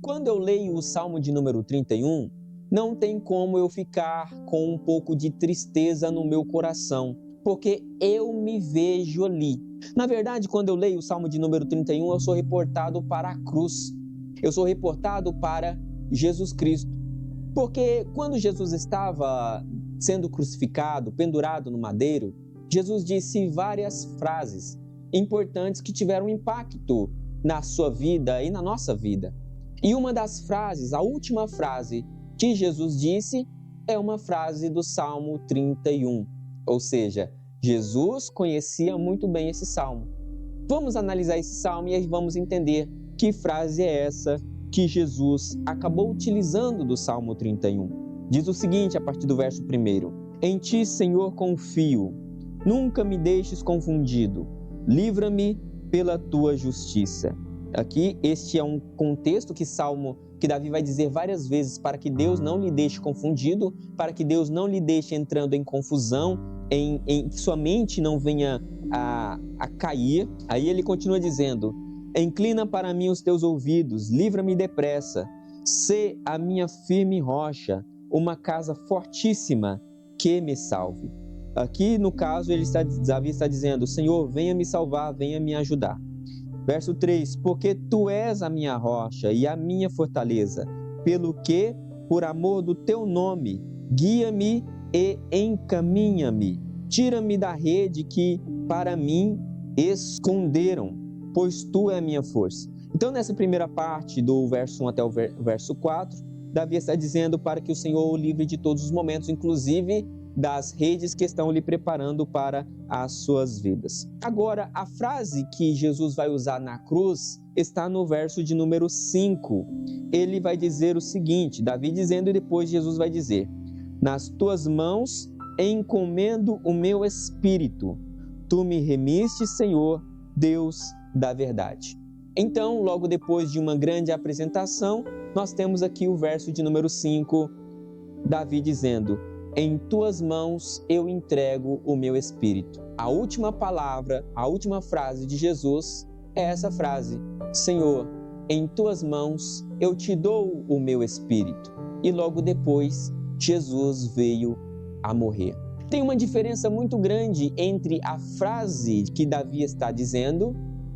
quando eu leio o Salmo de número 31, não tem como eu ficar com um pouco de tristeza no meu coração, porque eu me vejo ali. Na verdade, quando eu leio o Salmo de número 31, eu sou reportado para a cruz. Eu sou reportado para Jesus Cristo. Porque quando Jesus estava sendo crucificado, pendurado no madeiro, Jesus disse várias frases importantes que tiveram impacto na sua vida e na nossa vida. E uma das frases, a última frase que Jesus disse, é uma frase do Salmo 31. Ou seja, Jesus conhecia muito bem esse salmo. Vamos analisar esse salmo e vamos entender que frase é essa que Jesus acabou utilizando do Salmo 31. Diz o seguinte a partir do verso 1: Em ti, Senhor, confio, nunca me deixes confundido, livra-me pela tua justiça. Aqui, este é um contexto que Davi vai dizer várias vezes para que Deus não lhe deixe confundido, para que Deus não lhe deixe entrando em confusão, que sua mente não venha a cair. Aí ele continua dizendo: Inclina para mim os teus ouvidos, livra-me depressa, sê a minha firme rocha, uma casa fortíssima que me salve. Aqui, no caso, Davi está dizendo: Senhor, venha me salvar, venha me ajudar. Verso 3: Porque tu és a minha rocha e a minha fortaleza, pelo que, por amor do teu nome, guia-me e encaminha-me. Tira-me da rede que para mim esconderam, pois tu é a minha força. Então, nessa primeira parte, do verso 1 até o verso 4, Davi está dizendo para que o Senhor o livre de todos os momentos, inclusive das redes que estão lhe preparando para as suas vidas. Agora, a frase que Jesus vai usar na cruz está no verso de número 5. Ele vai dizer o seguinte, Davi dizendo, e depois Jesus vai dizer: Nas tuas mãos encomendo o meu espírito. Tu me remiste, Senhor, Deus da verdade. Então, logo depois de uma grande apresentação, nós temos aqui o verso de número 5, Davi dizendo: Em tuas mãos eu entrego o meu espírito. A última palavra, a última frase de Jesus é essa frase: Senhor, em tuas mãos eu te dou o meu espírito. E logo depois, Jesus veio a morrer. Tem uma diferença muito grande entre a frase que Davi está dizendo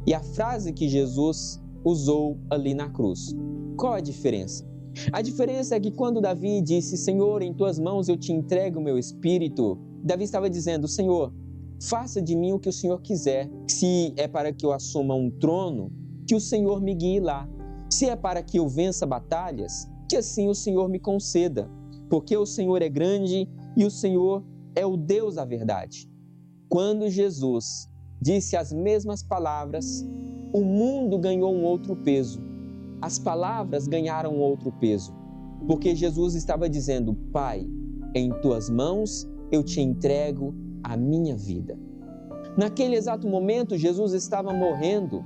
e a frase que Jesus usou ali na cruz. Qual a diferença? A diferença é que quando Davi disse: Senhor, em tuas mãos eu te entrego o meu espírito, Davi estava dizendo: Senhor, faça de mim o que o Senhor quiser. Se é para que eu assuma um trono, que o Senhor me guie lá. Se é para que eu vença batalhas, que assim o Senhor me conceda. Porque o Senhor é grande e o Senhor é o Deus da verdade. Quando Jesus disse as mesmas palavras, o mundo ganhou um outro peso. As palavras ganharam outro peso, porque Jesus estava dizendo: Pai, em tuas mãos eu te entrego a minha vida. Naquele exato momento, Jesus estava morrendo,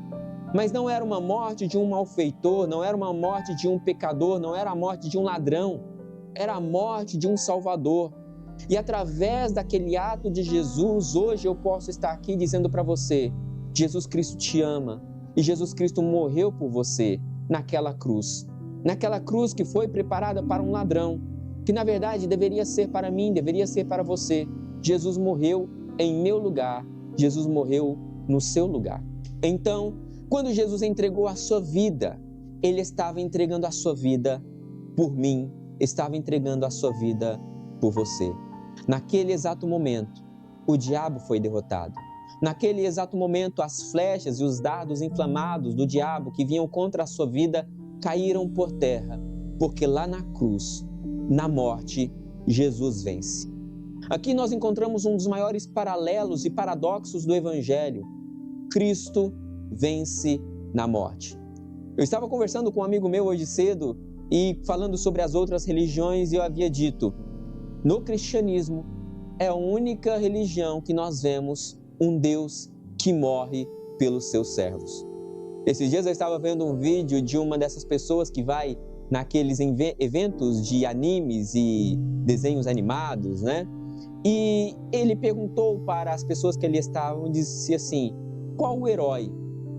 mas não era uma morte de um malfeitor, não era uma morte de um pecador, não era a morte de um ladrão, era a morte de um Salvador. E através daquele ato de Jesus, hoje eu posso estar aqui dizendo para você: Jesus Cristo te ama e Jesus Cristo morreu por você. Naquela cruz que foi preparada para um ladrão, que na verdade deveria ser para mim, deveria ser para você. Jesus morreu em meu lugar, Jesus morreu no seu lugar. Então, quando Jesus entregou a sua vida, Ele estava entregando a sua vida por mim, estava entregando a sua vida por você. Naquele exato momento, o diabo foi derrotado. Naquele exato momento, as flechas e os dardos inflamados do diabo que vinham contra a sua vida caíram por terra, porque lá na cruz, na morte, Jesus vence. Aqui nós encontramos um dos maiores paralelos e paradoxos do Evangelho. Cristo vence na morte. Eu estava conversando com um amigo meu hoje cedo e falando sobre as outras religiões, e eu havia dito: no cristianismo é a única religião que nós vemos um Deus que morre pelos seus servos. Esses dias eu estava vendo um vídeo de uma dessas pessoas que vai naqueles eventos de animes e desenhos animados, né? E ele perguntou para as pessoas que ali estavam, disse assim: qual o herói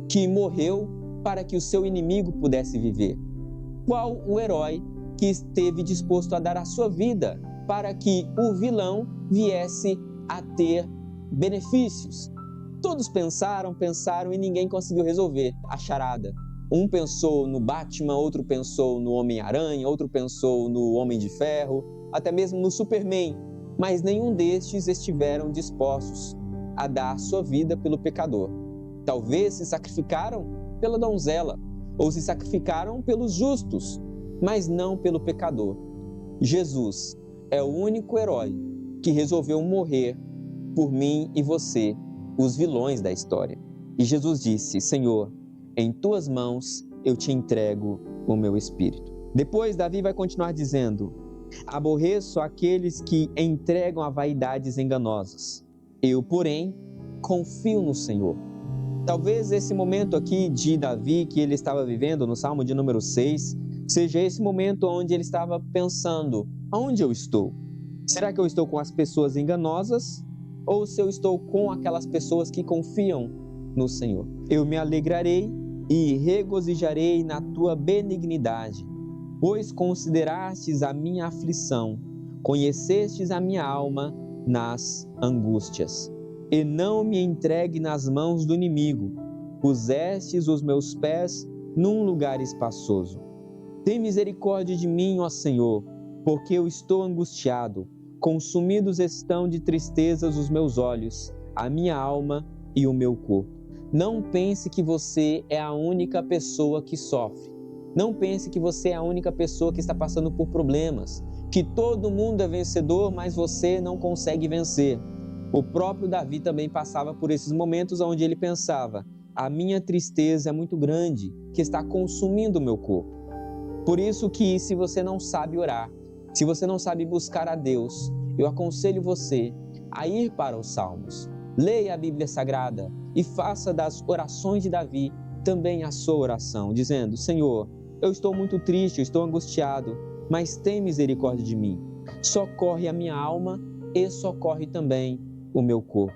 que morreu para que o seu inimigo pudesse viver? Qual o herói que esteve disposto a dar a sua vida para que o vilão viesse a ter benefícios? Todos pensaram e ninguém conseguiu resolver a charada. Um pensou no Batman, outro pensou no Homem-Aranha, outro pensou no Homem de Ferro, até mesmo no Superman, mas nenhum destes estiveram dispostos a dar sua vida pelo pecador. Talvez se sacrificaram pela donzela, ou se sacrificaram pelos justos, mas não pelo pecador. Jesus é o único herói que resolveu morrer por mim e você, os vilões da história. E Jesus disse: Senhor, em tuas mãos eu te entrego o meu espírito. Depois, Davi vai continuar dizendo: aborreço aqueles que entregam a vaidades enganosas. Eu, porém, confio no Senhor. Talvez esse momento aqui de Davi que ele estava vivendo no Salmo de número 6, seja esse momento onde ele estava pensando: aonde eu estou? Será que eu estou com as pessoas enganosas? Ou se eu estou com aquelas pessoas que confiam no Senhor? Eu me alegrarei e regozijarei na tua benignidade, pois considerastes a minha aflição, conhecestes a minha alma nas angústias. E não me entregue nas mãos do inimigo, pusestes os meus pés num lugar espaçoso. Tem misericórdia de mim, ó Senhor, porque eu estou angustiado. Consumidos estão de tristezas os meus olhos, a minha alma e o meu corpo. Não pense que você é a única pessoa que sofre. Não pense que você é a única pessoa que está passando por problemas, que todo mundo é vencedor, mas você não consegue vencer. O próprio Davi também passava por esses momentos onde ele pensava: a minha tristeza é muito grande, que está consumindo o meu corpo. Por isso que, se você não sabe orar, se você não sabe buscar a Deus, eu aconselho você a ir para os Salmos. Leia a Bíblia Sagrada e faça das orações de Davi também a sua oração, dizendo: Senhor, eu estou muito triste, eu estou angustiado, mas tem misericórdia de mim. Socorre a minha alma e socorre também o meu corpo.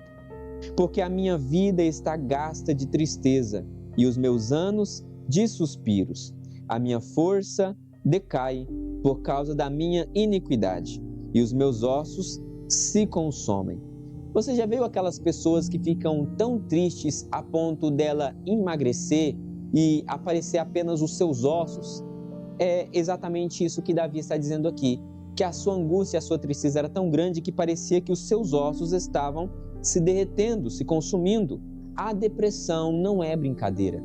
Porque a minha vida está gasta de tristeza e os meus anos de suspiros. A minha força decai por causa da minha iniquidade e os meus ossos se consomem. Você já viu aquelas pessoas que ficam tão tristes a ponto dela emagrecer e aparecer apenas os seus ossos? É exatamente isso que Davi está dizendo aqui, que a sua angústia, a sua tristeza era tão grande que parecia que os seus ossos estavam se derretendo, se consumindo. A depressão não é brincadeira.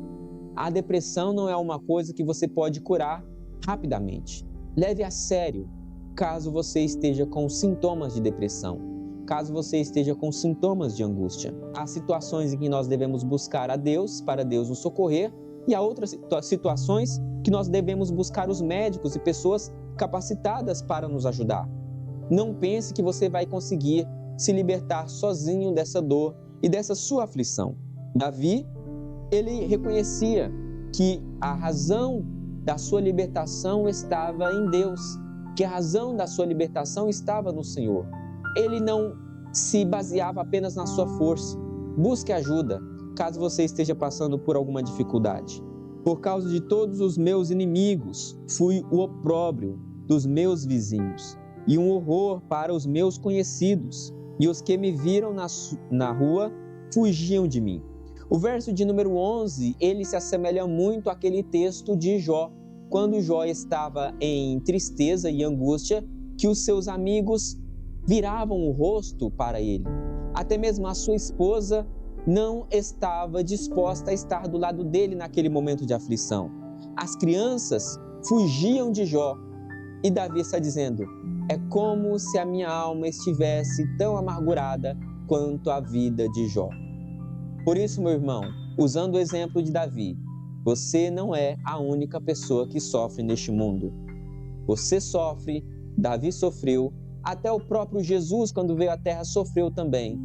A depressão não é uma coisa que você pode curar rapidamente. Leve a sério caso você esteja com sintomas de depressão, caso você esteja com sintomas de angústia. Há situações em que nós devemos buscar a Deus para Deus nos socorrer, e há outras situações que nós devemos buscar os médicos e pessoas capacitadas para nos ajudar. Não pense que você vai conseguir se libertar sozinho dessa dor e dessa sua aflição. Davi, ele reconhecia que a razão da sua libertação estava em Deus, que a razão da sua libertação estava no Senhor. Ele não se baseava apenas na sua força. Busque ajuda, caso você esteja passando por alguma dificuldade. Por causa de todos os meus inimigos, fui o opróbrio dos meus vizinhos e um horror para os meus conhecidos, e os que me viram na rua fugiam de mim. O verso de número 11, ele se assemelha muito àquele texto de Jó, quando Jó estava em tristeza e angústia, que os seus amigos viravam o rosto para ele. Até mesmo a sua esposa não estava disposta a estar do lado dele naquele momento de aflição. As crianças fugiam de Jó. E Davi está dizendo: é como se a minha alma estivesse tão amargurada quanto a vida de Jó. Por isso, meu irmão, usando o exemplo de Davi, você não é a única pessoa que sofre neste mundo. Você sofre, Davi sofreu, até o próprio Jesus, quando veio à terra, sofreu também.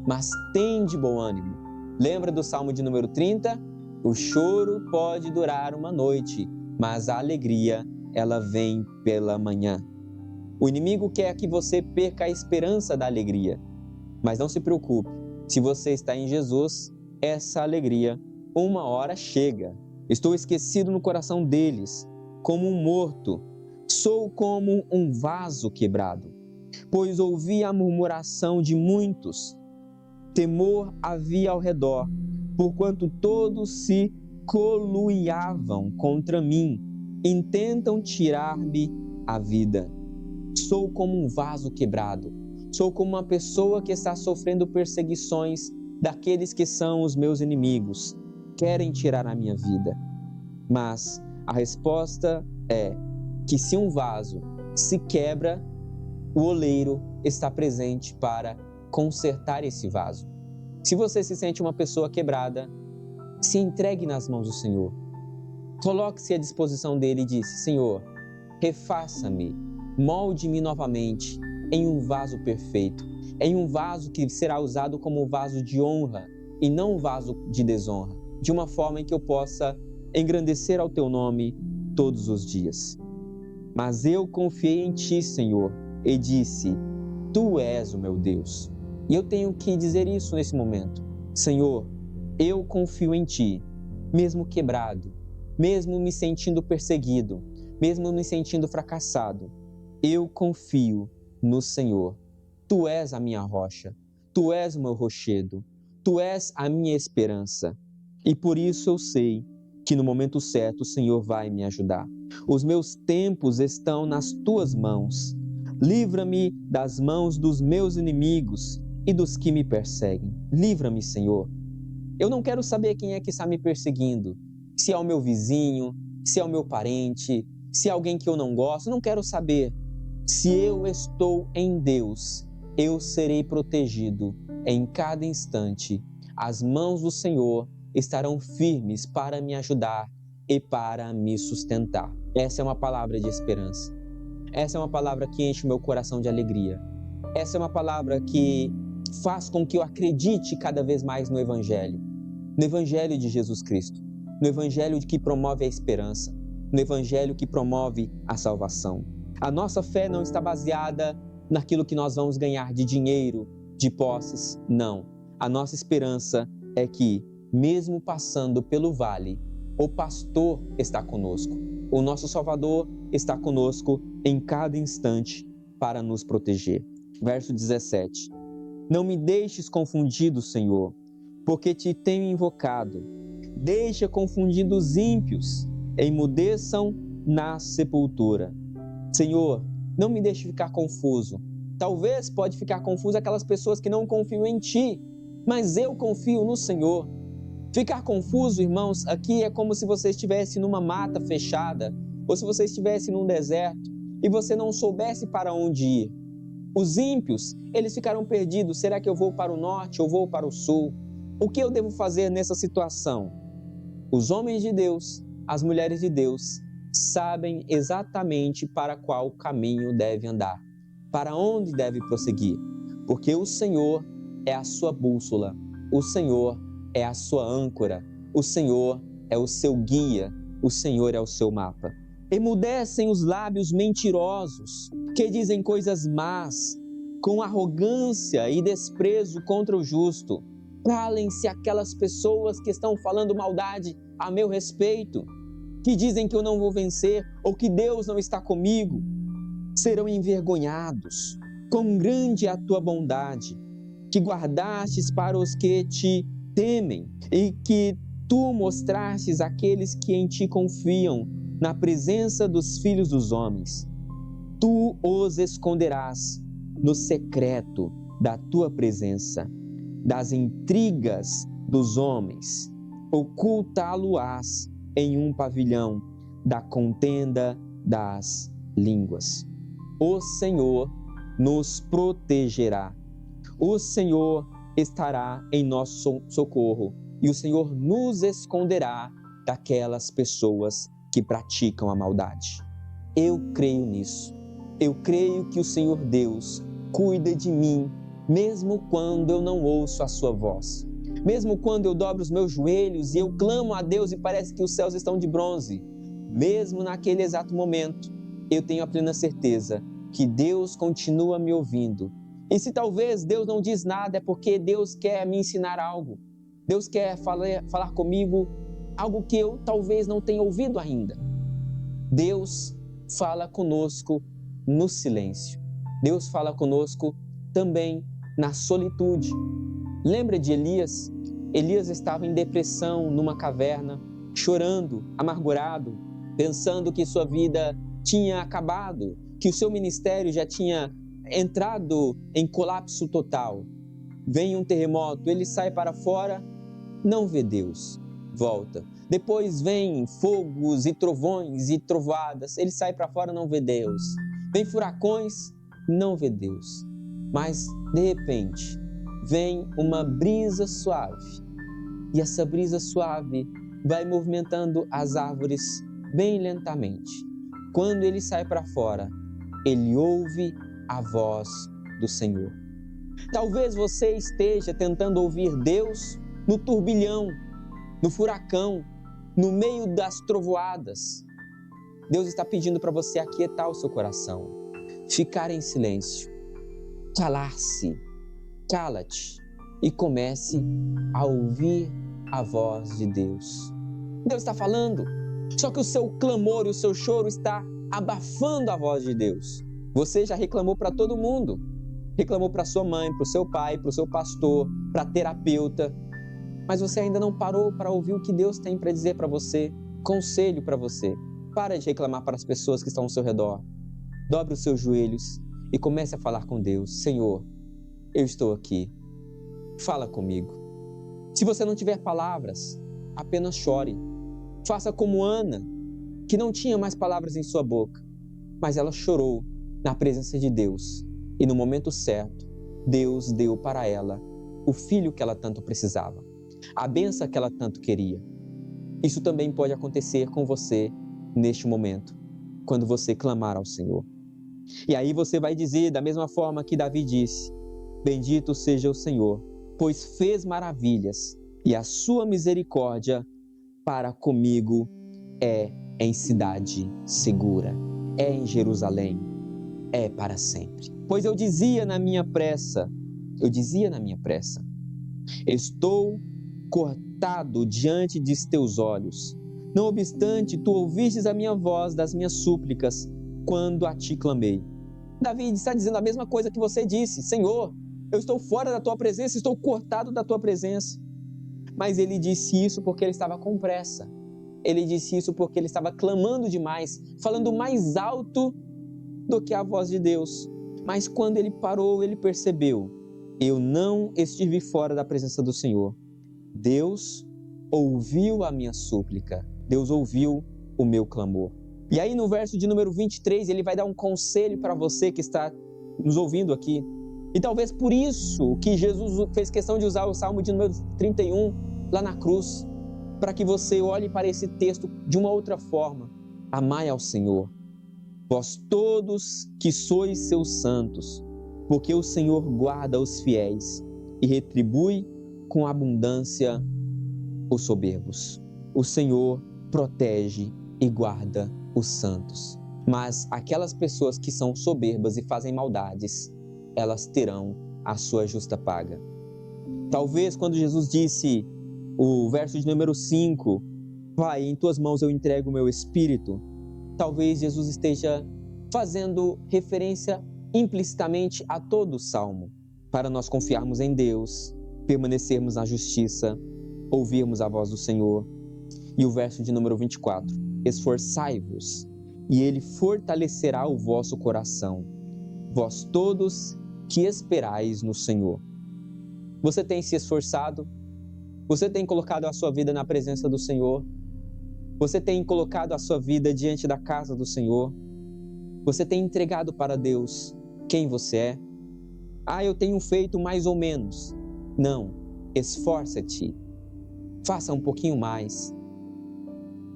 Mas tem de bom ânimo. Lembra do Salmo de número 30? O choro pode durar uma noite, mas a alegria, ela vem pela manhã. O inimigo quer que você perca a esperança da alegria. Mas não se preocupe, se você está em Jesus, essa alegria, uma hora chega. Estou esquecido no coração deles, como um morto, sou como um vaso quebrado, pois ouvi a murmuração de muitos. Temor havia ao redor, porquanto todos se coluiavam contra mim, intentam tirar-me a vida. Sou como um vaso quebrado, sou como uma pessoa que está sofrendo perseguições daqueles que são os meus inimigos, querem tirar a minha vida. Mas a resposta é que se um vaso se quebra, o oleiro está presente para consertar esse vaso. Se você se sente uma pessoa quebrada, se entregue nas mãos do Senhor. Coloque-se à disposição dele e diz: Senhor, refaça-me, molde-me novamente em um vaso perfeito, em um vaso que será usado como um vaso de honra e não um vaso de desonra, de uma forma em que eu possa engrandecer ao teu nome todos os dias. Mas eu confiei em ti, Senhor, e disse: Tu és o meu Deus. E eu tenho que dizer isso nesse momento. Senhor, eu confio em ti, mesmo quebrado, mesmo me sentindo perseguido, mesmo me sentindo fracassado. Eu confio no Senhor. Tu és a minha rocha, tu és o meu rochedo, tu és a minha esperança. E por isso eu sei que no momento certo o Senhor vai me ajudar. Os meus tempos estão nas tuas mãos. Livra-me das mãos dos meus inimigos e dos que me perseguem. Livra-me, Senhor. Eu não quero saber quem é que está me perseguindo. Se é o meu vizinho, se é o meu parente, se é alguém que eu não gosto, não quero saber. Se eu estou em Deus, eu serei protegido em cada instante. As mãos do Senhor estarão firmes para me ajudar e para me sustentar. Essa é uma palavra de esperança. Essa é uma palavra que enche o meu coração de alegria. Essa é uma palavra que faz com que eu acredite cada vez mais no Evangelho de Jesus Cristo, no Evangelho que promove a esperança, no Evangelho que promove a salvação. A nossa fé não está baseada naquilo que nós vamos ganhar de dinheiro, de posses, não. A nossa esperança é que, mesmo passando pelo vale, o pastor está conosco. O nosso Salvador está conosco em cada instante para nos proteger. Verso 17. Não me deixes confundido, Senhor, porque te tenho invocado. Deixa confundidos os ímpios, emudeçam na sepultura. Senhor, não me deixe ficar confuso. Talvez pode ficar confuso aquelas pessoas que não confiam em Ti, mas eu confio no Senhor. Ficar confuso, irmãos, aqui é como se você estivesse numa mata fechada, ou se você estivesse num deserto e você não soubesse para onde ir. Os ímpios, eles ficaram perdidos. Será que eu vou para o norte ou vou para o sul? O que eu devo fazer nessa situação? Os homens de Deus, as mulheres de Deus, sabem exatamente para qual caminho deve andar, para onde deve prosseguir, porque o Senhor é a sua bússola, o Senhor é a sua âncora, o Senhor é o seu guia, o Senhor é o seu mapa. Emudecem os lábios mentirosos, que dizem coisas más, com arrogância e desprezo contra o justo. Calem-se aquelas pessoas que estão falando maldade a meu respeito, que dizem que eu não vou vencer ou que Deus não está comigo. Serão envergonhados. Quão grande é a tua bondade, que guardastes para os que te temem e que tu mostrastes àqueles que em ti confiam na presença dos filhos dos homens. Tu os esconderás no secreto da tua presença, das intrigas dos homens. Ocultá-lo-ás em um pavilhão da contenda das línguas. O Senhor nos protegerá. O Senhor estará em nosso socorro e o Senhor nos esconderá daquelas pessoas que praticam a maldade. Eu creio nisso. Eu creio que o Senhor Deus cuida de mim, mesmo quando eu não ouço a sua voz. Mesmo quando eu dobro os meus joelhos e eu clamo a Deus e parece que os céus estão de bronze. Mesmo naquele exato momento, eu tenho a plena certeza que Deus continua me ouvindo. E se talvez Deus não diz nada, é porque Deus quer me ensinar algo. Deus quer falar comigo algo que eu talvez não tenha ouvido ainda. Deus fala conosco no silêncio. Deus fala conosco também na solitude. Lembra de Elias? Elias estava em depressão numa caverna, chorando, amargurado, pensando que sua vida tinha acabado, que o seu ministério já tinha entrado em colapso total. Vem um terremoto, ele sai para fora, não vê Deus, volta. Depois vem fogos e trovões e trovoadas, ele sai para fora, não vê Deus. Vem furacões, não vê Deus. Mas, de repente, vem uma brisa suave. E essa brisa suave vai movimentando as árvores bem lentamente. Quando ele sai para fora, ele ouve a voz do Senhor. Talvez você esteja tentando ouvir Deus no turbilhão, no furacão, no meio das trovoadas. Deus está pedindo para você aquietar o seu coração, ficar em silêncio, calar-se, cala-te e comece a ouvir a voz de Deus. Deus está falando, só que o seu clamor e o seu choro está abafando a voz de Deus. Você já reclamou para todo mundo, reclamou para sua mãe, para o seu pai, para o seu pastor, para a terapeuta, mas você ainda não parou para ouvir o que Deus tem para dizer para você, conselho para você. Para de reclamar para as pessoas que estão ao seu redor. Dobre os seus joelhos e comece a falar com Deus. Senhor, eu estou aqui. Fala comigo. Se você não tiver palavras, apenas chore. Faça como Ana, que não tinha mais palavras em sua boca, mas ela chorou na presença de Deus. E no momento certo, Deus deu para ela o filho que ela tanto precisava, a bênção que ela tanto queria. Isso também pode acontecer com você neste momento, quando você clamar ao Senhor. E aí você vai dizer, da mesma forma que Davi disse: bendito seja o Senhor, pois fez maravilhas, e a sua misericórdia para comigo é em cidade segura, é em Jerusalém, é para sempre. Pois eu dizia na minha pressa, estou cortado diante de teus olhos. Não obstante, tu ouvistes a minha voz das minhas súplicas quando a ti clamei. Davi está dizendo a mesma coisa que você disse: Senhor, eu estou fora da tua presença, estou cortado da tua presença. Mas ele disse isso porque ele estava com pressa. Ele disse isso porque ele estava clamando demais, falando mais alto do que a voz de Deus. Mas quando ele parou, ele percebeu: eu não estive fora da presença do Senhor. Deus ouviu a minha súplica. Deus ouviu o meu clamor. E aí no verso de número 23, ele vai dar um conselho para você que está nos ouvindo aqui. E talvez por isso que Jesus fez questão de usar o Salmo de número 31 lá na cruz, para que você olhe para esse texto de uma outra forma. Amai ao Senhor, vós todos que sois seus santos, porque o Senhor guarda os fiéis e retribui com abundância os soberbos. O Senhor protege e guarda os santos. Mas aquelas pessoas que são soberbas e fazem maldades, elas terão a sua justa paga. Talvez quando Jesus disse, o verso de número 5, Pai, em tuas mãos eu entrego o meu espírito, talvez Jesus esteja fazendo referência implicitamente a todo o Salmo, para nós confiarmos em Deus, permanecermos na justiça, ouvirmos a voz do Senhor. E o verso de número 24, esforçai-vos, e Ele fortalecerá o vosso coração, vós todos que esperais no Senhor. Você tem se esforçado? Você tem colocado a sua vida na presença do Senhor? Você tem colocado a sua vida diante da casa do Senhor? Você tem entregado para Deus quem você é? Eu tenho feito mais ou menos. Não, esforça-te. Faça um pouquinho mais.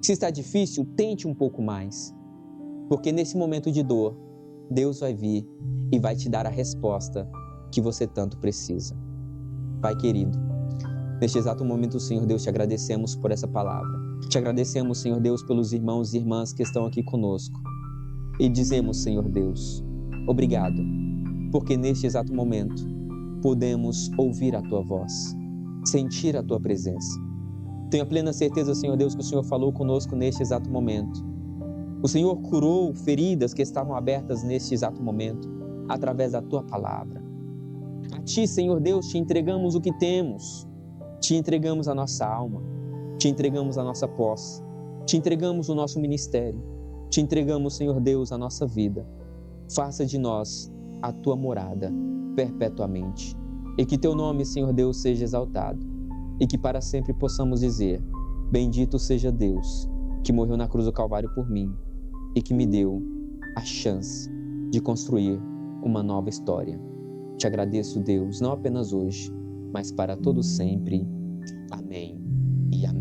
Se está difícil, tente um pouco mais. Porque nesse momento de dor, Deus vai vir e vai te dar a resposta que você tanto precisa. Pai querido, neste exato momento, Senhor Deus, te agradecemos por essa palavra. Te agradecemos, Senhor Deus, pelos irmãos e irmãs que estão aqui conosco. E dizemos, Senhor Deus, obrigado, porque neste exato momento podemos ouvir a Tua voz, sentir a Tua presença. Tenho a plena certeza, Senhor Deus, que o Senhor falou conosco neste exato momento. O Senhor curou feridas que estavam abertas neste exato momento, através da Tua palavra. A Ti, Senhor Deus, te entregamos o que temos, te entregamos a nossa alma, te entregamos a nossa posse, te entregamos o nosso ministério, te entregamos, Senhor Deus, a nossa vida. Faça de nós a Tua morada perpetuamente. E que Teu nome, Senhor Deus, seja exaltado. E que para sempre possamos dizer: bendito seja Deus, que morreu na cruz do Calvário por mim e que me deu a chance de construir uma nova história. Te agradeço, Deus, não apenas hoje, mas para todo sempre. Amém e amém.